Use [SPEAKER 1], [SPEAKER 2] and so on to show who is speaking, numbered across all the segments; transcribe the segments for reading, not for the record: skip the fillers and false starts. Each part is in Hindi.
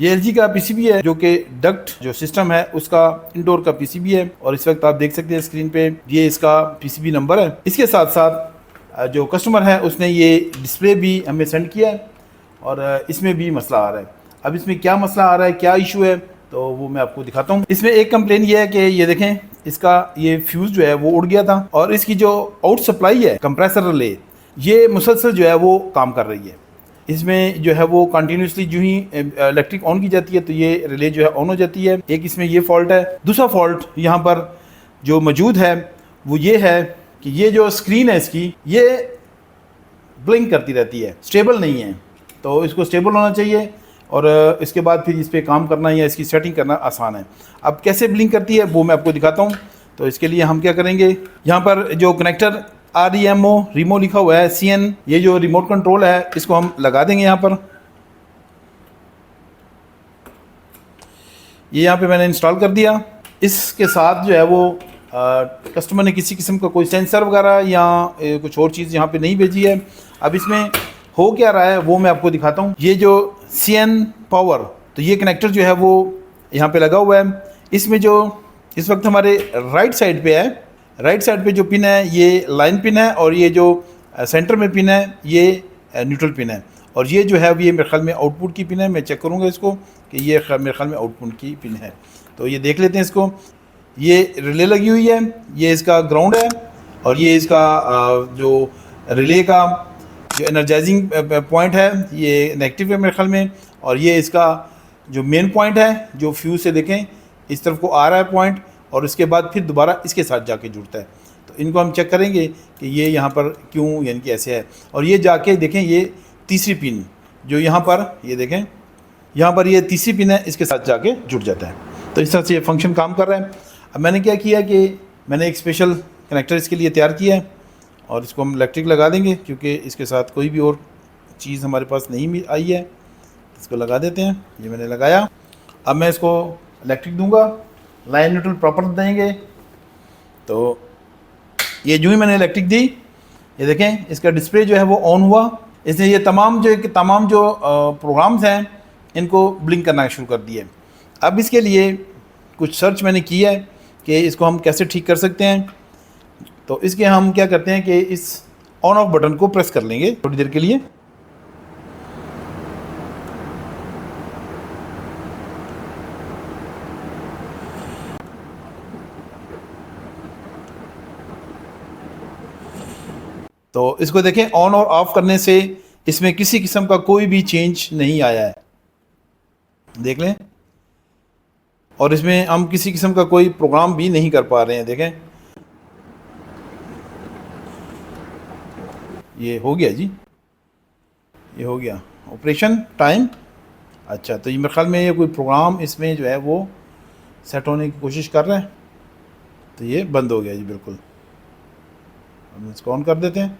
[SPEAKER 1] ये एलजी का पीसीबी है जो कि डक्ट जो सिस्टम है उसका इंडोर का पीसीबी है। और इस वक्त आप देख सकते हैं स्क्रीन पे ये इसका पीसीबी नंबर है। इसके साथ साथ जो कस्टमर है उसने ये डिस्प्ले भी हमें सेंड किया है और इसमें भी मसला आ रहा है। अब इसमें क्या मसला आ रहा है, क्या इशू है, तो वो मैं आपको दिखाता हूँ। इसमें एक कंप्लेन ये है कि ये देखें इसका ये फ्यूज़ जो है वो उड़ गया था और इसकी जो आउट सप्लाई है कंप्रेसर रिले ये मुसलसल जो है वो काम कर रही है। इसमें जो है वो कंटिन्यूसली जो ही इलेक्ट्रिक ऑन की जाती है तो ये रिले जो है ऑन हो जाती है। एक इसमें ये फॉल्ट है। दूसरा फॉल्ट यहाँ पर जो मौजूद है वो ये है कि ये जो स्क्रीन है इसकी ये ब्लिंक करती रहती है, स्टेबल नहीं है। तो इसको स्टेबल होना चाहिए और इसके बाद फिर इस पर काम करना या इसकी सेटिंग करना आसान है। अब कैसे ब्लिंक करती है वो मैं आपको दिखाता हूँ। तो इसके लिए हम क्या करेंगे, यहाँ पर जो कनेक्टर REMO रिमो लिखा हुआ है CN, ये जो रिमोट कंट्रोल है इसको हम लगा देंगे यहाँ पर। ये यहाँ पे मैंने इंस्टॉल कर दिया। इसके साथ जो है वो कस्टमर ने किसी किस्म का कोई सेंसर वगैरह या कुछ और चीज़ यहाँ पे नहीं भेजी है। अब इसमें हो क्या रहा है वो मैं आपको दिखाता हूँ। ये जो CN पावर, तो ये कनेक्टर जो है वो यहाँ पे लगा हुआ है। इसमें जो इस वक्त हमारे राइट साइड पे है, राइट साइड पे जो पिन है ये लाइन पिन है और ये जो सेंटर में पिन है ये न्यूट्रल पिन है और ये जो है ये मेरे ख्याल में आउटपुट की पिन है। मैं चेक करूँगा इसको कि ये मेरे ख्याल में आउटपुट की पिन है। तो ये देख लेते हैं इसको। ये रिले लगी हुई है, ये इसका ग्राउंड है और ये इसका जो रिले का जो एनर्जाइजिंग पॉइंट है ये नेगेटिव है मेरे ख्याल में। और ये इसका जो मेन पॉइंट है जो फ्यूज से देखें इस तरफ को आ रहा है पॉइंट और इसके बाद फिर दोबारा इसके साथ जाके जुड़ता है। तो इनको हम चेक करेंगे कि ये यहाँ पर क्यों यानी कि ऐसे है। और ये जाके देखें ये तीसरी पिन जो यहाँ पर ये देखें यहाँ पर ये तीसरी पिन है, इसके साथ जाके जुड़ जाता है। तो इस तरह से ये फंक्शन काम कर रहा है। अब मैंने क्या किया कि मैंने एक स्पेशल कनेक्टर इसके लिए तैयार किया है और इसको हम इलेक्ट्रिक लगा देंगे क्योंकि इसके साथ कोई भी और चीज़ हमारे पास नहीं आई है। इसको लगा देते हैं। ये मैंने लगाया। अब मैं इसको इलेक्ट्रिक दूंगा, लाइन न्यूट्रल प्रॉपर देंगे। तो ये जो ही मैंने इलेक्ट्रिक दी ये देखें इसका डिस्प्ले जो है वो ऑन हुआ। इसने ये तमाम जो प्रोग्राम्स हैं इनको ब्लिंक करना शुरू कर दिए। अब इसके लिए कुछ सर्च मैंने की है कि इसको हम कैसे ठीक कर सकते हैं। तो इसके हम क्या करते हैं कि इस ऑन ऑफ बटन को प्रेस कर लेंगे थोड़ी देर के लिए। तो इसको देखें ऑन और ऑफ करने से इसमें किसी किस्म का कोई भी चेंज नहीं आया है, देख लें। और इसमें हम किसी किस्म का कोई प्रोग्राम भी नहीं कर पा रहे हैं। देखें ये हो गया जी, ये हो गया ऑपरेशन टाइम। अच्छा, तो ये मेरे ख्याल में ये कोई प्रोग्राम इसमें जो है वो सेट होने की कोशिश कर रहा है। तो ये बंद हो गया जी बिल्कुल। हम इसको ऑन कर देते हैं।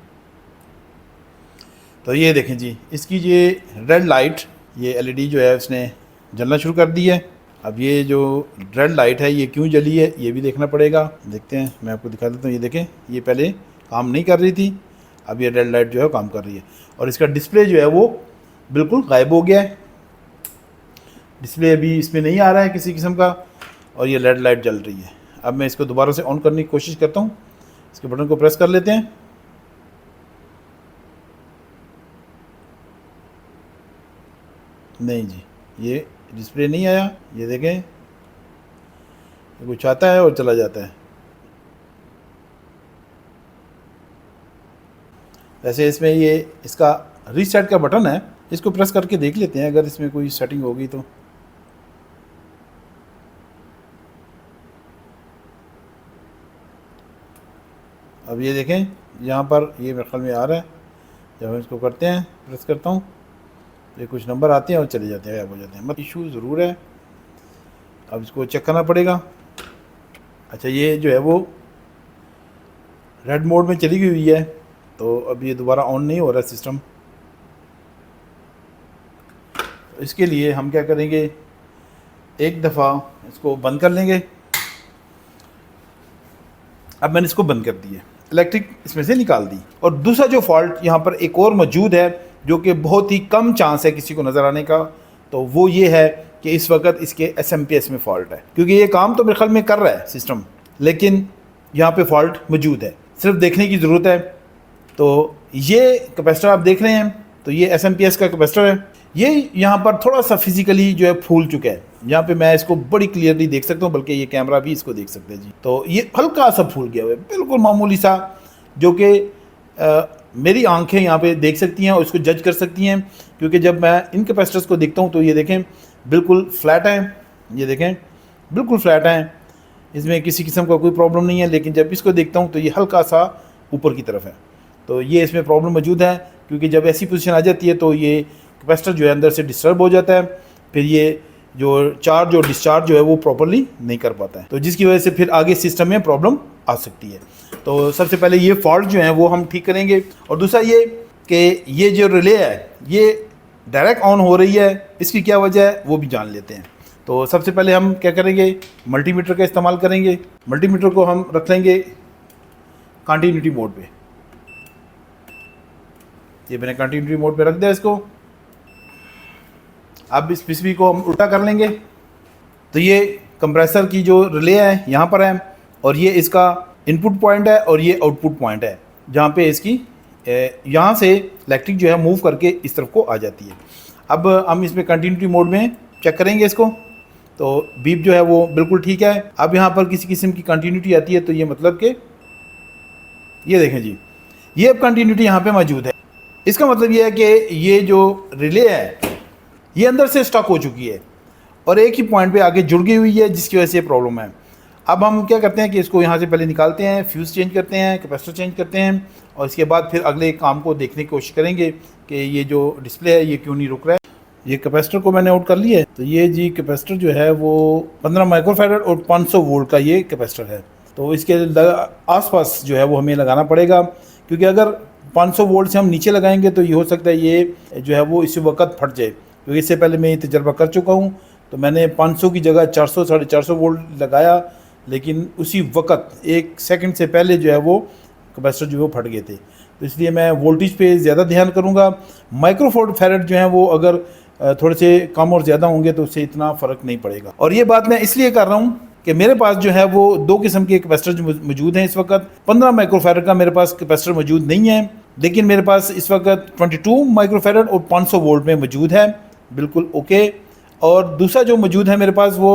[SPEAKER 1] तो ये देखें जी इसकी ये रेड लाइट ये LED जो है उसने जलना शुरू कर दी है। अब ये जो रेड लाइट है ये क्यों जली है ये भी देखना पड़ेगा। देखते हैं, मैं आपको दिखा देता हूँ। ये देखें ये पहले काम नहीं कर रही थी, अब ये रेड लाइट जो है काम कर रही है और इसका डिस्प्ले जो है वो बिल्कुल गायब हो गया है। डिस्प्ले अभी इसमें नहीं आ रहा है किसी किस्म का और ये रेड लाइट जल रही है। अब मैं इसको दोबारा से ऑन करने की कोशिश करता हूँ। इसके बटन को प्रेस कर लेते हैं। नहीं जी ये डिस्प्ले नहीं आया। ये देखें ये कुछ आता है और चला जाता है। वैसे इसमें ये इसका रीसेट का बटन है, इसको प्रेस करके देख लेते हैं अगर इसमें कोई सेटिंग होगी तो। अब ये देखें यहाँ पर ये मेरे ख्याल में आ रहा है। जब हम इसको करते हैं प्रेस करता हूँ ये कुछ नंबर आते हैं और चले जाते हैं, गायब हो जाते हैं। मतलब इशू ज़रूर है, अब इसको चेक करना पड़ेगा। अच्छा ये जो है वो रेड मोड में चली गई हुई है तो अब ये दोबारा ऑन नहीं हो रहा सिस्टम। तो इसके लिए हम क्या करेंगे, एक दफ़ा इसको बंद कर लेंगे। अब मैंने इसको बंद कर दिया, इलेक्ट्रिक इसमें से निकाल दी। और दूसरा जो फॉल्ट यहाँ पर एक और मौजूद है जो कि बहुत ही कम चांस है किसी को नज़र आने का, तो वो ये है कि इस वक्त इसके SMPS में फ़ॉल्ट है, क्योंकि ये काम तो मेरे ख्याल में कर रहा है सिस्टम, लेकिन यहाँ पे फ़ॉल्ट मौजूद है, सिर्फ देखने की ज़रूरत है। तो ये कैपेसिटर आप देख रहे हैं, तो ये SMPS का कैपेसिटर है। ये यहाँ पर थोड़ा सा फिजिकली जो है फूल चुका है, यहाँ पे मैं इसको बड़ी क्लियरली देख सकता हूँ, बल्कि ये कैमरा भी इसको देख सकते हैं जी। तो ये हल्का सा फूल गया हुआ है, बिल्कुल मामूली सा, जो कि मेरी आंखें यहाँ पे देख सकती हैं और इसको जज कर सकती हैं, क्योंकि जब मैं इन कैपेसिटर्स को देखता हूँ तो ये देखें बिल्कुल फ्लैट हैं, ये देखें बिल्कुल फ्लैट हैं, इसमें किसी किस्म का कोई प्रॉब्लम नहीं है। लेकिन जब इसको देखता हूँ तो ये हल्का सा ऊपर की तरफ है, तो ये इसमें प्रॉब्लम मौजूद है, क्योंकि जब ऐसी पोजीशन आ जाती है तो ये कैपेसिटर जो है अंदर से डिस्टर्ब हो जाता है, फिर ये जो चार्ज और डिस्चार्ज जो है वो प्रॉपर्ली नहीं कर पाता है, तो जिसकी वजह से फिर आगे सिस्टम में प्रॉब्लम आ सकती है। तो सबसे पहले ये फॉल्ट जो है वो हम ठीक करेंगे, और दूसरा ये कि ये जो रिले है ये डायरेक्ट ऑन हो रही है, इसकी क्या वजह है वो भी जान लेते हैं। तो सबसे पहले हम क्या करेंगे, मल्टीमीटर का इस्तेमाल करेंगे। मल्टीमीटर को हम रख लेंगे कंटिन्यूटी मोड पे, ये मैंने कंटिन्यूटी मोड पे रख दिया इसको। अब इस पीसीबी को हम उल्टा कर लेंगे, तो ये कंप्रेसर की जो रिले है यहाँ पर है, और ये इसका इनपुट पॉइंट है और ये आउटपुट पॉइंट है, जहाँ पे इसकी यहाँ से इलेक्ट्रिक जो है मूव करके इस तरफ को आ जाती है। अब हम इसमें कंटिन्यूटी मोड में चेक करेंगे इसको, तो बीप जो है वो बिल्कुल ठीक है। अब यहाँ पर किसी किस्म की कंटिन्यूटी आती है, तो ये मतलब कि ये देखें जी, ये अब कंटिन्यूटी यहाँ पे मौजूद है। इसका मतलब ये है कि ये जो रिले है ये अंदर से स्टक हो चुकी है और एक ही पॉइंट पे आगे जुड़ गई हुई है, जिसकी वजह से प्रॉब्लम है। अब हम क्या करते हैं कि इसको यहाँ से पहले निकालते हैं, फ्यूज़ चेंज करते हैं, कैपेसिटर चेंज करते हैं, और इसके बाद फिर अगले काम को देखने की कोशिश करेंगे कि ये जो डिस्प्ले है ये क्यों नहीं रुक रहा है। ये कैपेसिटर को मैंने आउट कर लिया है, तो ये जी कैपेसिटर जो है वो 15 माइक्रोफैरड और 500 वोल्ट का ये कैपेसिटर है। तो इसके आसपास जो है वो हमें लगाना पड़ेगा, क्योंकि अगर 500 वोल्ट से हम नीचे लगाएंगे तो ये हो सकता है ये जो है वो इसी वक्त फट जाए, क्योंकि इससे पहले मैं ये तजर्बा कर चुका हूँ। तो मैंने 500 की जगह 400 450 वोल्ट लगाया, लेकिन उसी वक्त 1 सेकंड से पहले जो है वो कैपेसिटर जो है वो फट गए थे। तो इसलिए मैं वोल्टेज पे ज़्यादा ध्यान करूँगा। माइक्रोफैरड जो है वो अगर थोड़े से कम और ज़्यादा होंगे तो उससे इतना फ़र्क नहीं पड़ेगा। और ये बात मैं इसलिए कर रहा हूँ कि मेरे पास जो है वो 2 किस्म के कैपेसिटर जो मौजूद हैं इस वक्त। 15 माइक्रोफैरड का मेरे पास कैपेसिटर मौजूद नहीं है, लेकिन मेरे पास इस वक्त 22 माइक्रोफैरड और 500 वोल्ट में मौजूद है, बिल्कुल ओके। और दूसरा जो मौजूद है मेरे पास वो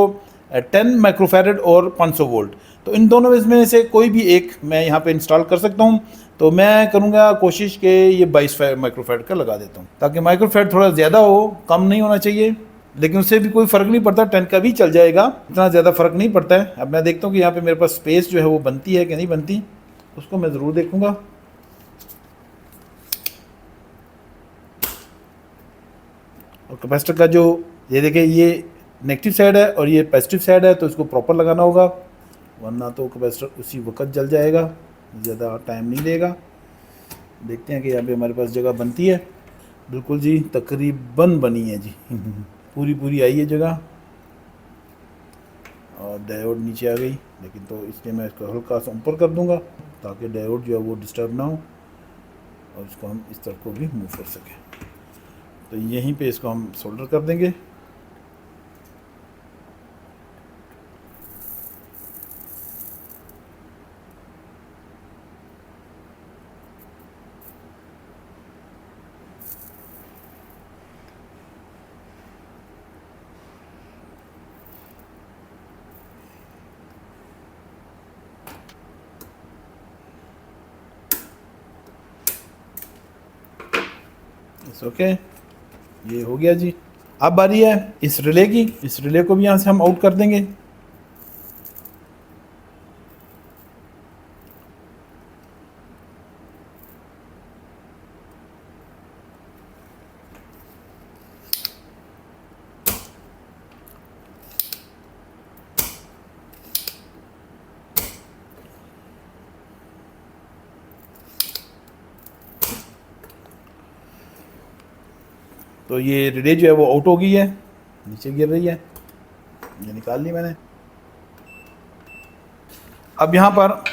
[SPEAKER 1] 10 माइक्रोफैरड और 500 वोल्ट। तो इन दोनों में से कोई भी एक मैं यहाँ पे इंस्टॉल कर सकता हूँ। तो मैं करूँगा कोशिश कि ये 22 माइक्रोफैरड का लगा देता हूँ, ताकि माइक्रोफैरड थोड़ा ज़्यादा हो, कम नहीं होना चाहिए, लेकिन उससे भी कोई फ़र्क नहीं पड़ता, 10 का भी चल जाएगा, इतना ज़्यादा फ़र्क नहीं पड़ता है। अब मैं देखता हूँ कि यहाँ पे मेरे पास स्पेस जो है वो बनती है कि नहीं बनती, उसको मैं ज़रूर देखूँगा। और कैपेसिटर का जो ये देखिए ये नेगेटिव साइड है और ये पॉजिटिव साइड है, तो इसको प्रॉपर लगाना होगा, वरना तो कैपेसिटर उसी वक्त जल जाएगा, ज़्यादा टाइम नहीं लेगा। देखते हैं कि यहाँ पे हमारे पास जगह बनती है। बिल्कुल जी, तकरीबन बनी है जी पूरी आई है जगह, और डायोड नीचे आ गई, लेकिन तो इसलिए मैं इसको हल्का सा ऊपर कर दूंगा ताकि डायोड जो है वो डिस्टर्ब ना हो, और इसको हम इस तरफ को भी मूव कर सकें। तो यहीं पे इसको हम सोल्डर कर देंगे। ओके, ये हो गया जी। अब बारी है इस रिले की, इस रिले को भी यहाँ से हम आउट कर देंगे। तो ये रिले जो है वो आउट हो गई है, नीचे गिर रही है, ये निकाल ली मैंने। अब यहाँ पर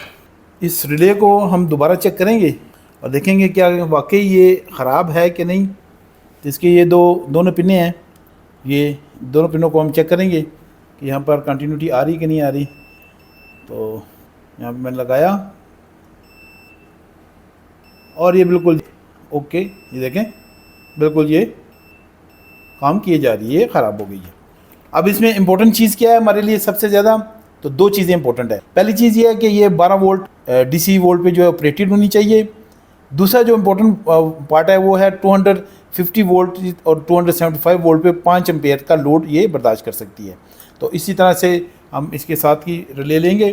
[SPEAKER 1] इस रिले को हम दोबारा चेक करेंगे और देखेंगे क्या वाकई ये ख़राब है कि नहीं। तो इसके ये दोनों पिने हैं, ये दोनों पिनों को हम चेक करेंगे कि यहाँ पर कंटिन्यूटी आ रही कि नहीं आ रही। तो यहाँ पे मैंने लगाया और ये बिल्कुल ओके, ये देखें बिल्कुल ये काम किए जा रही है, ये ख़राब हो गई है। अब इसमें इम्पोर्टेंट चीज़ क्या है हमारे लिए सबसे ज़्यादा, तो दो चीज़ें इंपॉर्टेंट है। पहली चीज़ ये है कि ये 12 वोल्ट डीसी वोल्ट पे जो है ऑपरेटेड होनी चाहिए। दूसरा जो इम्पोर्टेंट पार्ट है वो है 250 वोल्ट और 275 वोल्ट पे 5 एम्पेयर का लोड ये बर्दाश्त कर सकती है। तो इसी तरह से हम इसके साथ की रिले लेंगे।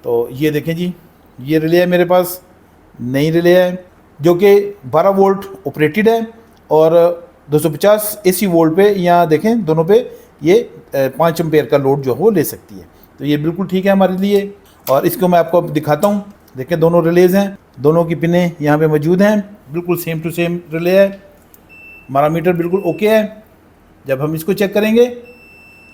[SPEAKER 1] तो ये देखें जी, ये रिले है मेरे पास, नई रिले है जो कि 12 वोल्ट ऑपरेटेड है और 250 एसी वोल्ट पे, यहाँ देखें दोनों पे ये 5 एम्पेयर का लोड जो है वो ले सकती है। तो ये बिल्कुल ठीक है हमारे लिए। और इसको मैं आपको अब दिखाता हूँ। देखें दोनों रिलेज़ हैं, दोनों की पिनें यहाँ पे मौजूद हैं, बिल्कुल सेम टू सेम रिले है। हमारा मीटर बिल्कुल ओके है। जब हम इसको चेक करेंगे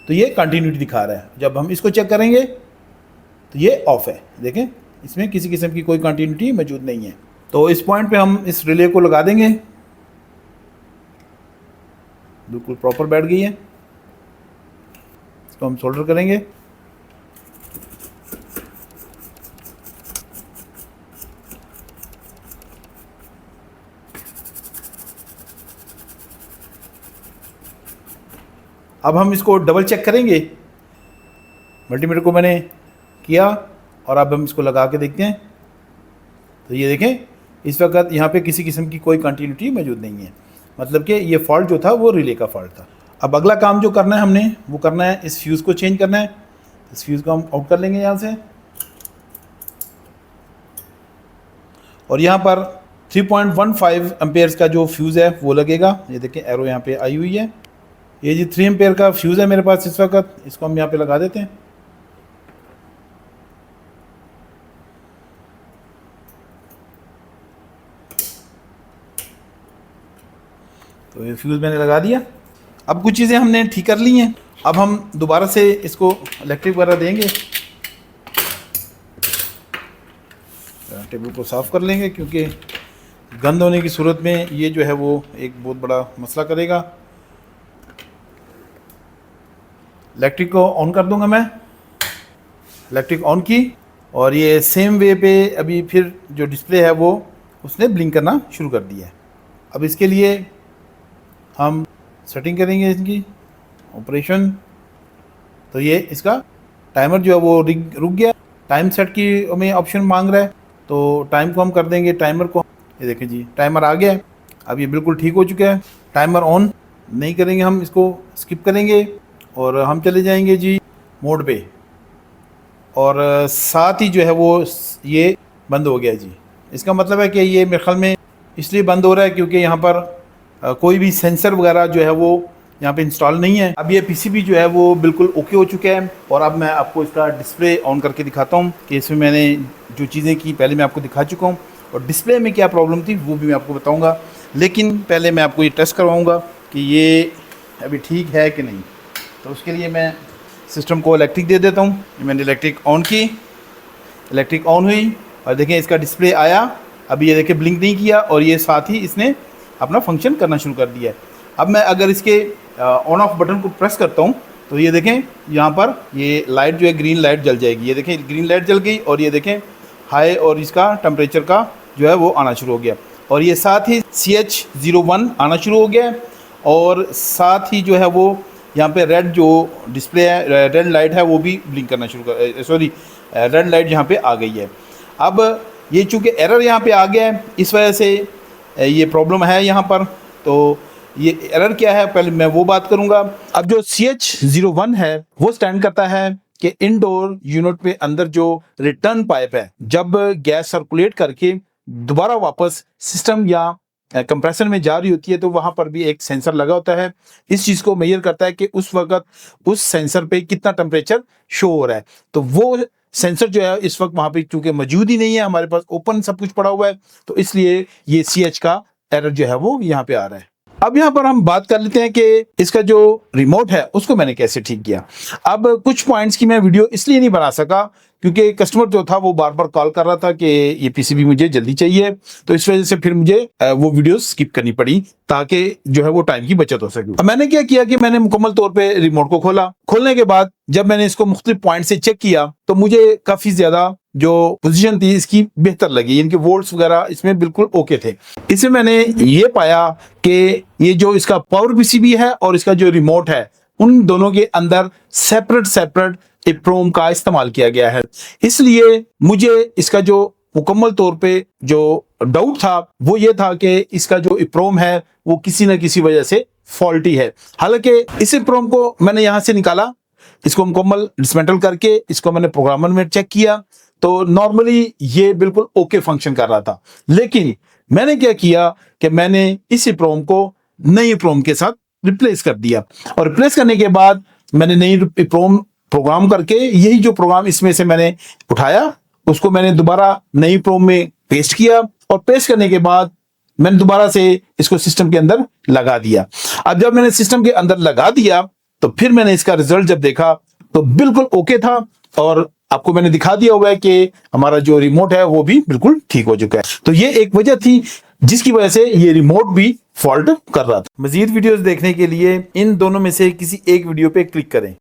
[SPEAKER 1] तो ये कंटिन्यूटी दिखा रहा है, जब हम इसको चेक करेंगे तो ये ऑफ है। देखें इसमें किसी किस्म की कोई कंटिन्यूटी मौजूद नहीं है। तो इस पॉइंट पे हम इस रिले को लगा देंगे, बिल्कुल प्रॉपर बैठ गई है। इसको हम सोल्डर करेंगे। अब हम इसको डबल चेक करेंगे। मल्टीमीटर को मैंने किया और अब हम इसको लगा के देखते हैं। तो ये देखें इस वक्त यहाँ पे किसी किस्म की कोई कंटिन्यूटी मौजूद नहीं है, मतलब कि ये फॉल्ट जो था वो रिले का फॉल्ट था। अब अगला काम जो करना है हमने वो करना है, इस फ्यूज़ को चेंज करना है। इस फ्यूज़ को हम आउट कर लेंगे यहाँ से और यहाँ पर 3.15 एम्पेयर्स का जो फ्यूज़ है वो लगेगा। ये देखें एरो यहाँ पे आई हुई है। ये जी 3 एम्पेयर का फ्यूज़ है मेरे पास इस वक्त, इसको हम यहाँ पे लगा देते हैं। तो ये फ्यूज़ मैंने लगा दिया। अब कुछ चीज़ें हमने ठीक कर ली हैं। अब हम दोबारा से इसको इलेक्ट्रिक वगैरह देंगे, टेबल को साफ़ कर लेंगे क्योंकि गंद होने की सूरत में ये जो है वो एक बहुत बड़ा मसला करेगा। इलेक्ट्रिक को ऑन कर दूंगा मैं। इलेक्ट्रिक ऑन की और ये सेम वे पे अभी फिर जो डिस्प्ले है वो उसने ब्लिंक करना शुरू कर दिया है। अब इसके लिए हम सेटिंग करेंगे इसकी ऑपरेशन। तो ये इसका टाइमर जो है वो रुक गया। टाइम सेट की हमें ऑप्शन मांग रहा है, तो टाइम को हम कर देंगे टाइमर को। ये देखें जी टाइमर आ गया है। अब ये बिल्कुल ठीक हो चुका है। टाइमर ऑन नहीं करेंगे, हम इसको स्किप करेंगे और हम चले जाएंगे जी मोड पे और साथ ही जो है वो ये बंद हो गया जी। इसका मतलब है कि ये मेरे ख्याल में इसलिए बंद हो रहा है क्योंकि यहाँ पर कोई भी सेंसर वगैरह जो है वो यहाँ पे इंस्टॉल नहीं है। अब ये पीसीबी जो है वो बिल्कुल ओके हो चुका है। और अब मैं आपको इसका डिस्प्ले ऑन करके दिखाता हूँ कि इसमें मैंने जो चीज़ें की पहले मैं आपको दिखा चुका हूँ और डिस्प्ले में क्या प्रॉब्लम थी वो भी मैं आपको बताऊँगा। लेकिन पहले मैं आपको ये टेस्ट करवाऊँगा कि ये अभी ठीक है कि नहीं। तो उसके लिए मैं सिस्टम को इलेक्ट्रिक दे देता हूँ। मैंने इलेक्ट्रिक ऑन की, इलेक्ट्रिक ऑन हुई और देखें इसका डिस्प्ले आया। अभी ये देखें ब्लिंक नहीं किया और ये साथ ही इसने अपना फंक्शन करना शुरू कर दिया है। अब मैं अगर इसके ऑन ऑफ बटन को प्रेस करता हूँ तो ये देखें यहाँ पर ये लाइट जो है ग्रीन लाइट जल जाएगी। ये देखें ग्रीन लाइट जल गई और ये देखें हाई और इसका टेम्परेचर का जो है वो आना शुरू हो गया और ये साथ ही CH01 आना शुरू हो गया और साथ ही जो है वो यहाँ पे रेड जो डिस्प्ले है, रेड लाइट है वो भी ब्लिंक करना शुरू कर रेड लाइट यहाँ पे आ गई है। अब ये चूँकि एरर यहाँ पे आ गया है इस वजह से ये प्रॉब्लम है यहाँ पर। तो ये एरर क्या है पहले मैं वो बात करूँगा। अब जो CH01 है वो स्टैंड करता है कि इनडोर यूनिट पे अंदर जो रिटर्न पाइप है, जब गैस सर्कुलेट करके दोबारा वापस सिस्टम या कंप्रेसर में जा रही होती है तो वहाँ पर भी एक सेंसर लगा होता है। इस चीज़ को मेजर करता है कि उस वक्त उस सेंसर पे कितना टेम्परेचर शो हो रहा है। तो वो सेंसर जो है इस वक्त वहाँ पे चूँकि मौजूद ही नहीं है, हमारे पास ओपन सब कुछ पड़ा हुआ है, तो इसलिए ये CH का एरर जो है वो यहाँ पे आ रहा है। अब यहाँ पर हम बात कर लेते हैं कि इसका जो रिमोट है उसको मैंने कैसे ठीक किया। अब कुछ पॉइंट्स की मैं वीडियो इसलिए नहीं बना सका क्योंकि कस्टमर जो था वो बार बार कॉल कर रहा था कि ये पीसीबी मुझे जल्दी चाहिए, तो इस वजह से फिर मुझे वो वीडियो स्किप करनी पड़ी ताकि जो है वो टाइम की बचत हो सके। अब मैंने क्या किया कि मैंने मुकम्मल तौर पे रिमोट को खोला। खोलने के बाद जब मैंने इसको मुख्तलिफ पॉइंट से चेक किया तो मुझे काफी ज्यादा जो पोजीशन थी इसकी बेहतर लगी, इनके वोल्ट्स वगैरह इसमें बिल्कुल ओके थे। इसमें मैंने ये पाया कि ये जो इसका पावर पीसीबी है और इसका जो रिमोट है उन दोनों के अंदर सेपरेट EEPROM का इस्तेमाल किया गया है। इसलिए मुझे इसका जो मुकम्मल तौर पे जो डाउट था वो ये था कि इसका जो EEPROM है वो किसी न किसी वजह से फॉल्टी है। हालांकि इस EEPROM को मैंने यहां से निकाला, इसको मुकम्मल डिसमेंटल करके इसको मैंने प्रोग्रामर में चेक किया तो नॉर्मली ये बिल्कुल ओके फंक्शन कर रहा था। लेकिन मैंने क्या किया कि मैंने इस EEPROM को नई EEPROM के साथ रिप्लेस कर दिया, और रिप्लेस करने के बाद मैंने नई EEPROM प्रोग्राम करके यही जो प्रोग्राम इसमें से मैंने उठाया उसको मैंने दोबारा नई EEPROM में पेस्ट किया, और पेस्ट करने के बाद मैंने दोबारा से इसको सिस्टम के अंदर लगा दिया। अब जब मैंने सिस्टम के अंदर लगा दिया तो फिर मैंने इसका रिजल्ट जब देखा तो बिल्कुल ओके था, और आपको मैंने दिखा दिया हुआ है कि हमारा जो रिमोट है वो भी बिल्कुल ठीक हो चुका है। तो ये एक वजह थी जिसकी वजह से ये रिमोट भी फॉल्ट कर रहा था। मजीद वीडियोस देखने के लिए इन दोनों में से किसी एक वीडियो पे क्लिक करें।